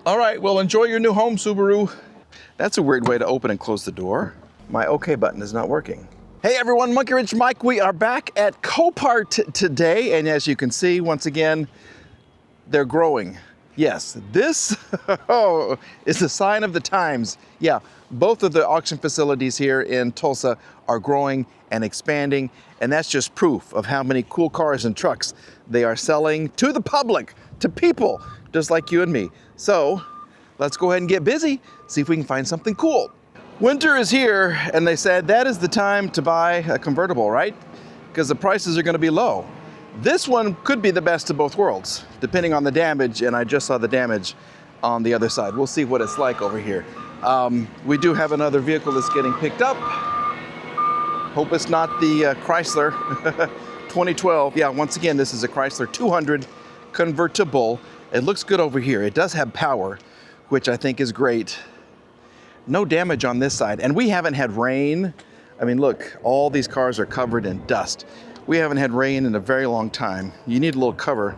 All right, well, enjoy your new home, Subaru. That's a weird way to open and close the door. My OK button is not working. Hey everyone, Monkey Wrench Mike. We are back at Copart today, and as you can see, once again, they're growing. Yes, this is a sign of the times. Yeah, both of the auction facilities here in Tulsa are growing and expanding, and that's just proof of how many cool cars and trucks they are selling to the public, to people just like you and me. So let's go ahead and get busy, see if we can find something cool. Winter is here, and they said that is the time to buy a convertible, right? Because the prices are going to be low. This one could be the best of both worlds, depending on the damage, and I just saw the damage on the other side. We'll see what it's like over here. We do have another vehicle that's getting picked up. Hope it's not the Chrysler 2012. Yeah, once again, this is a Chrysler 200 convertible. It looks good over here. It does have power, which I think is great. No damage on this side, and we haven't had rain. I mean, look, all these cars are covered in dust. We haven't had rain in a very long time. You need a little cover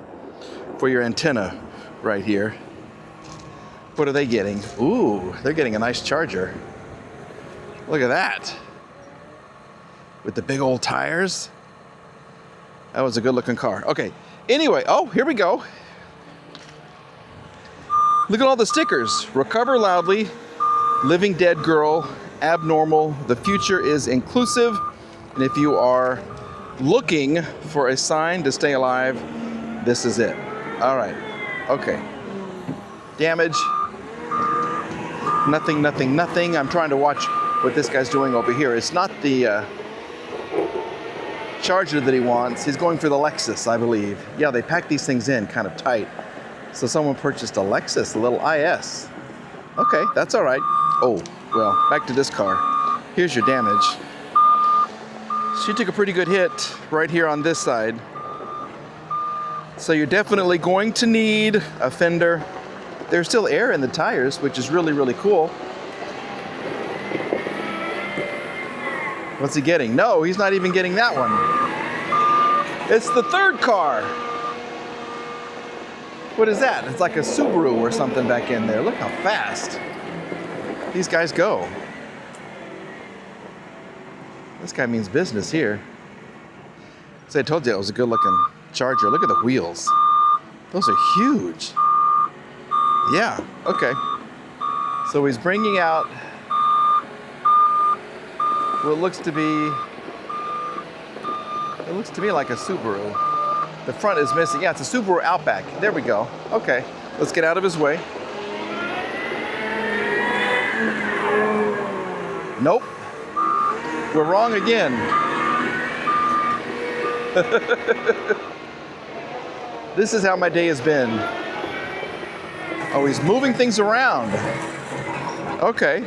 for your antenna right here. What are they getting? Ooh, they're getting a nice Charger. Look at that. With the big old tires. That was a good looking car. Okay, anyway, oh, here we go. Look at all the stickers. Recover loudly. Living dead girl, abnormal, the future is inclusive, and if you are looking for a sign to stay alive, this is it. All right, okay. Damage, nothing, nothing, nothing. I'm trying to watch what this guy's doing over here. It's not the Charger that he wants. He's going for the Lexus, I believe. Yeah, they pack these things in kind of tight. So someone purchased a Lexus, a little IS. Okay, that's all right. Oh, well, back to this car. Here's your damage. She took a pretty good hit right here on this side. So you're definitely going to need a fender. There's still air in the tires, which is really, really cool. What's he getting? No, he's not even getting that one. It's the third car. What is that? It's like a Subaru or something back in there. Look how fast these guys go. This guy means business here. So I told you it was a good looking Charger. Look at the wheels. Those are huge. Yeah, okay. So he's bringing out what looks to be like a Subaru. The front is missing. Yeah, it's a Subaru Outback. There we go. Okay, let's get out of his way. Nope. We're wrong again. This is how my day has been. Oh, he's moving things around. Okay.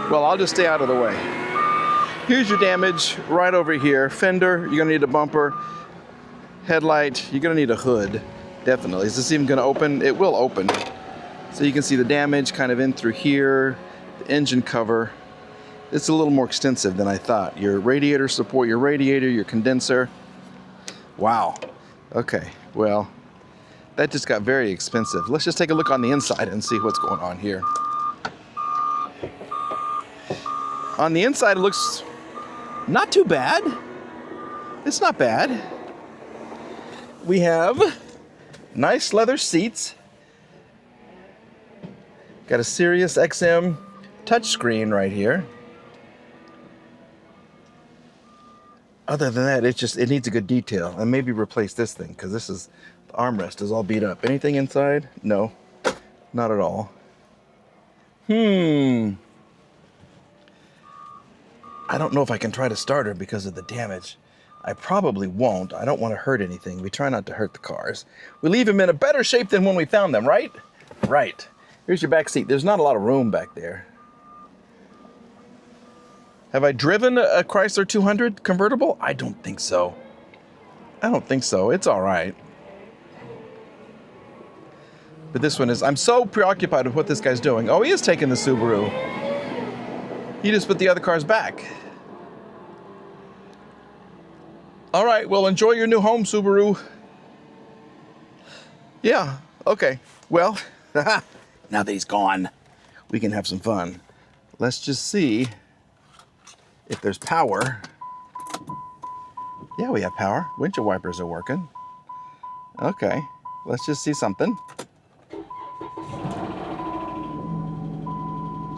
Well, I'll just stay out of the way. Here's your damage right over here. Fender, you're gonna need a bumper. Headlight, you're gonna need a hood. Definitely. Is this even gonna open? It will open. So you can see the damage kind of in through here. The engine cover. It's a little more extensive than I thought. Your radiator support, your radiator, your condenser. Wow. Okay, well, that just got very expensive. Let's just take a look on the inside and see what's going on here. On the inside, it looks not too bad. It's not bad. We have nice leather seats. Got a Sirius XM touchscreen right here. Other than that, it needs a good detail. And maybe replace this thing, because the armrest is all beat up. Anything inside? No, not at all. I don't know if I can try to start her because of the damage. I probably won't. I don't want to hurt anything. We try not to hurt the cars. We leave them in a better shape than when we found them, right? Right. Here's your back seat. There's not a lot of room back there. Have I driven a Chrysler 200 convertible? I don't think so. I don't think so. It's all right. But this one is, I'm so preoccupied with what this guy's doing. Oh, he is taking the Subaru. He just put the other cars back. All right, well, enjoy your new home, Subaru. Yeah, okay. Well, Now that he's gone, we can have some fun. Let's just see if there's power. Yeah, we have power. Windshield wipers are working. Okay, let's just see something.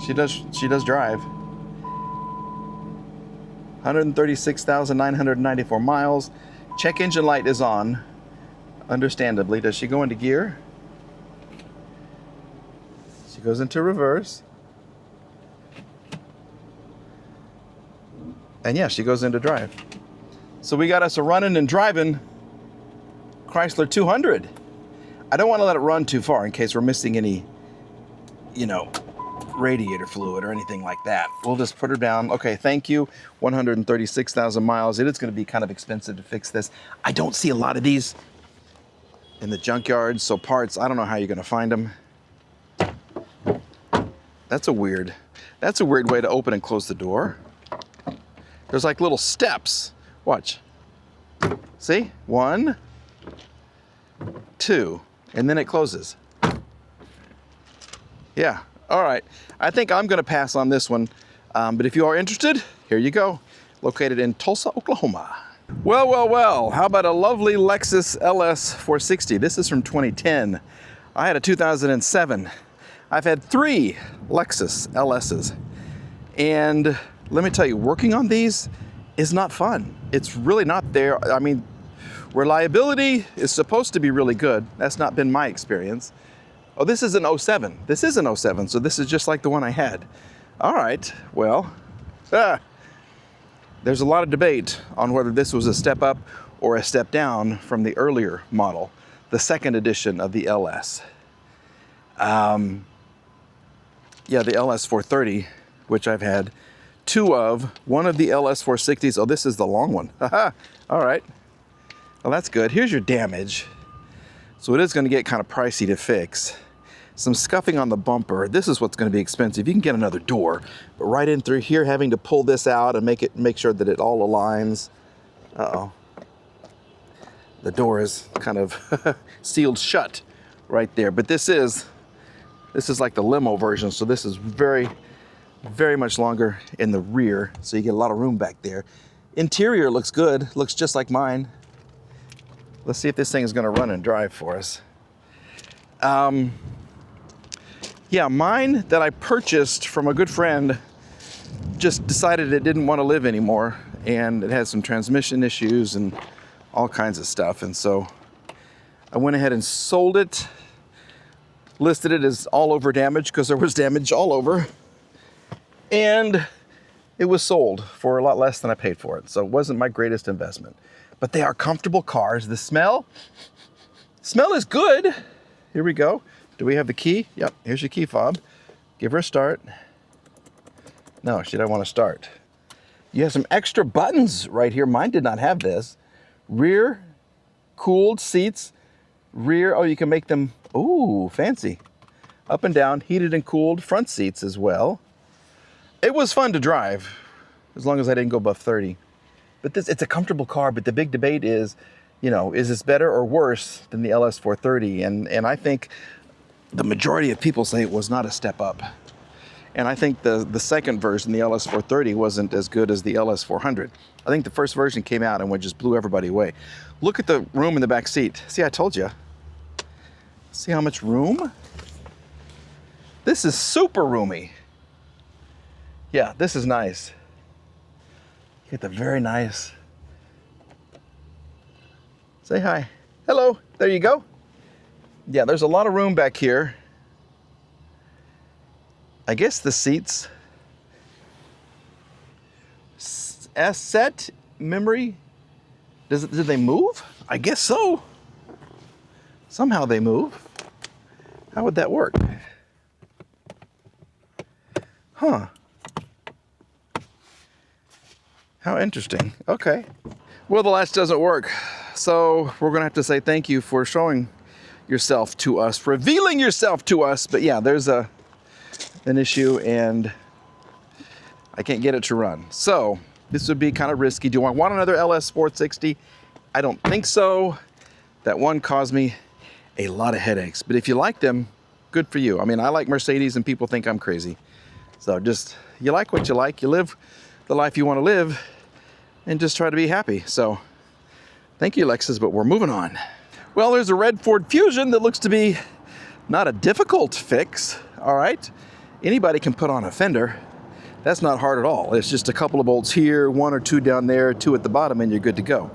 She does drive. 136,994 miles. Check engine light is on, understandably. Does she go into gear? She goes into reverse. And yeah, she goes into drive. So we got us a running and driving Chrysler 200. I don't want to let it run too far in case we're missing any, radiator fluid or anything like that. We'll just put her down. Okay, thank you. 136,000 miles. It is going to be kind of expensive to fix this. I don't see a lot of these in the junkyard, so parts, I don't know how you're going to find them. That's a weird way to open and close the door. There's like little steps. Watch. See? 1, 2, and then it closes. Yeah. All right. I think I'm going to pass on this one. But if you are interested, here you go. Located in Tulsa, Oklahoma. Well, well, well. How about a lovely Lexus LS460? This is from 2010. I had a 2007. I've had 3 Lexus LS's. And let me tell you, working on these is not fun. It's really not there. I mean, reliability is supposed to be really good. That's not been my experience. Oh, this is an 07. This is an 07, so this is just like the one I had. All right, well, there's a lot of debate on whether this was a step up or a step down from the earlier model, the second edition of the LS. Yeah, the LS430, which I've had 2 of, one of the LS460s. Oh, this is the long one. All right. Well, that's good. Here's your damage. So it is going to get kind of pricey to fix. Some scuffing on the bumper. This is what's going to be expensive. You can get another door, but right in through here, having to pull this out and make sure that it all aligns. Uh-oh. The door is kind of sealed shut right there. But this is like the limo version, so this is very, very much longer in the rear, so you get a lot of room back there. Interior looks good. Looks just like mine. Let's see if this thing is going to run and drive for us. Yeah, mine that I purchased from a good friend just decided it didn't want to live anymore, and it had some transmission issues and all kinds of stuff. And so I went ahead and sold it, listed it as all over damage because there was damage all over, and it was sold for a lot less than I paid for it. So it wasn't my greatest investment. But they are comfortable cars. The smell is good. Here we go. Do we have the key? Yep, here's your key fob. Give her a start. No, she doesn't want to start. You have some extra buttons right here. Mine did not have this. Rear cooled seats. Rear, oh, you can make them, ooh, fancy. Up and down, heated and cooled front seats as well. It was fun to drive, as long as I didn't go above 30. But it's a comfortable car, but the big debate is, is this better or worse than the LS430? And I think the majority of people say it was not a step up. And I think the second version, the LS430, wasn't as good as the LS400. I think the first version came out and just blew everybody away. Look at the room in the back seat. See, I told you. See how much room? This is super roomy. Yeah, this is nice. You get the very nice. Say hi. Hello. There you go. Yeah, there's a lot of room back here. I guess the seats. Asset memory. Did they move? I guess so. Somehow they move. How would that work? Huh. How interesting. Okay. Well, the latch doesn't work. So we're going to have to say thank you for showing yourself to us, revealing yourself to us. But yeah, there's an issue and I can't get it to run. So this would be kind of risky. Do I want another LS460? I don't think so. That one caused me a lot of headaches. But if you like them, good for you. I mean, I like Mercedes and people think I'm crazy. So just, you like what you like, you live the life you want to live, and just try to be happy. So thank you, Lexus, but we're moving on. Well, there's a red Ford Fusion that looks to be not a difficult fix, all right? Anybody can put on a fender. That's not hard at all. It's just a couple of bolts here, 1 or 2 down there, 2 at the bottom, and you're good to go.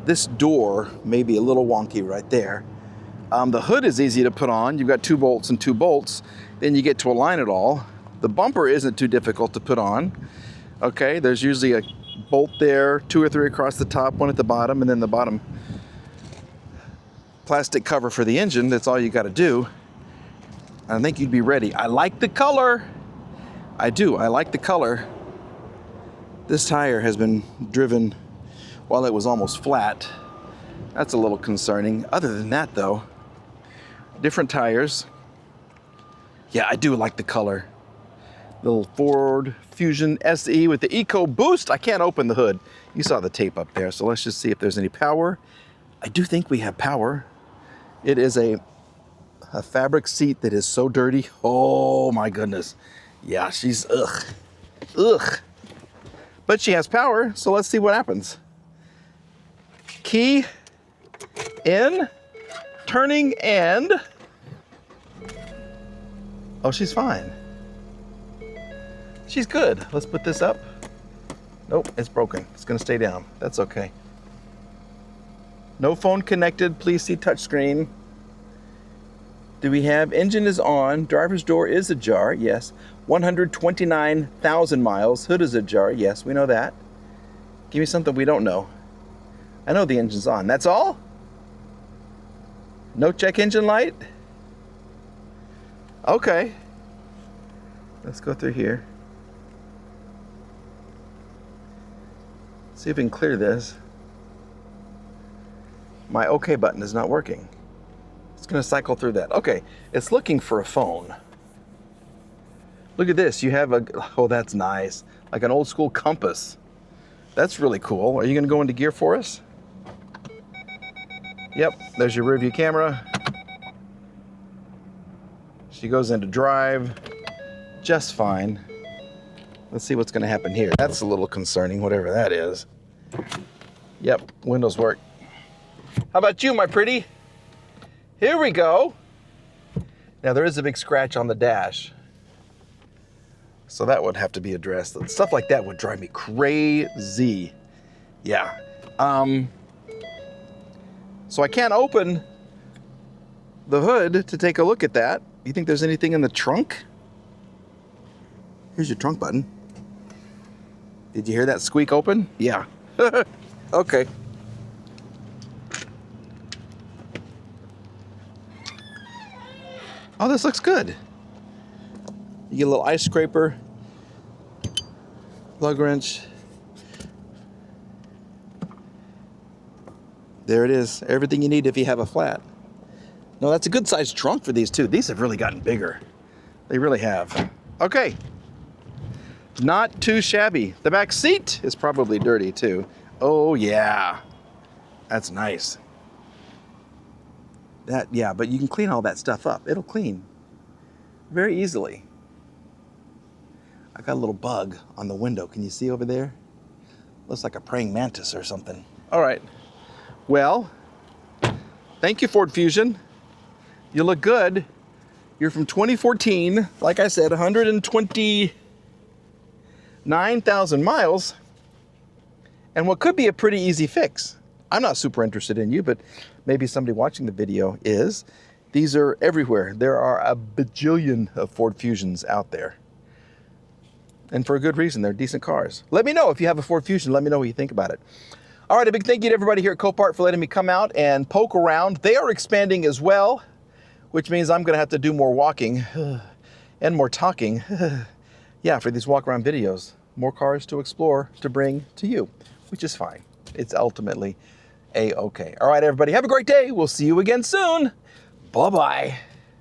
This door may be a little wonky right there. The hood is easy to put on. You've got 2 bolts and 2 bolts. Then you get to align it all. The bumper isn't too difficult to put on. Okay, there's usually a bolt there, 2 or 3 across the top, 1 at the bottom, and then the bottom plastic cover for the engine. That's all you got to do. I think you'd be ready. I like the color. I do. I like the color. This tire has been driven while it was almost flat. That's a little concerning. Other than that, though, different tires. Yeah, I do like the color. Little Ford Fusion SE with the Eco Boost. I can't open the hood. You saw the tape up there, so let's just see if there's any power. I do think we have power. It is a fabric seat that is so dirty. Oh my goodness. Yeah, she's ugh. Ugh. But she has power, so let's see what happens. Key in, turning, and oh, she's fine. She's good. Let's put this up. Nope, it's broken. It's gonna stay down. That's okay. No phone connected. Please see touchscreen. Do we have engine is on, driver's door is ajar, yes. 129,000 miles, hood is ajar, yes, we know that. Give me something we don't know. I know the engine's on. That's all? No check engine light? Okay. Let's go through here. See if we can clear this. My OK button is not working. It's going to cycle through that. Okay, it's looking for a phone. Look at this. You have a, oh, that's nice. Like an old school compass. That's really cool. Are you going to go into gear for us? Yep, there's your rear view camera. She goes into drive just fine. Let's see what's going to happen here. That's a little concerning, whatever that is. Yep, windows work. How about you, my pretty? Here we go. Now there is a big scratch on the dash, so that would have to be addressed. Stuff like that would drive me crazy. Yeah. So I can't open the hood to take a look at that. You think there's anything in the trunk? Here's your trunk button. Did you hear that squeak open? Yeah. Okay. Oh, this looks good. You get a little ice scraper, plug wrench. There it is. Everything you need if you have a flat. No, that's a good sized trunk for these too. These have really gotten bigger. They really have. Okay. Not too shabby. The back seat is probably dirty too. Oh yeah. That's nice. Yeah, but you can clean all that stuff up. It'll clean very easily. I got a little bug on the window. Can you see over there? Looks like a praying mantis or something. All right. Well, thank you, Ford Fusion. You look good. You're from 2014. Like I said, 129,000 miles. And what could be a pretty easy fix. I'm not super interested in you, but maybe somebody watching the video is. These are everywhere. There are a bajillion of Ford Fusions out there. And for a good reason, they're decent cars. Let me know if you have a Ford Fusion. Let me know what you think about it. All right, a big thank you to everybody here at Copart for letting me come out and poke around. They are expanding as well, which means I'm gonna have to do more walking and more talking. Yeah, for these walk around videos. More cars to explore, to bring to you, which is fine. It's ultimately A-okay. All right, everybody, have a great day. We'll see you again soon. Bye-bye.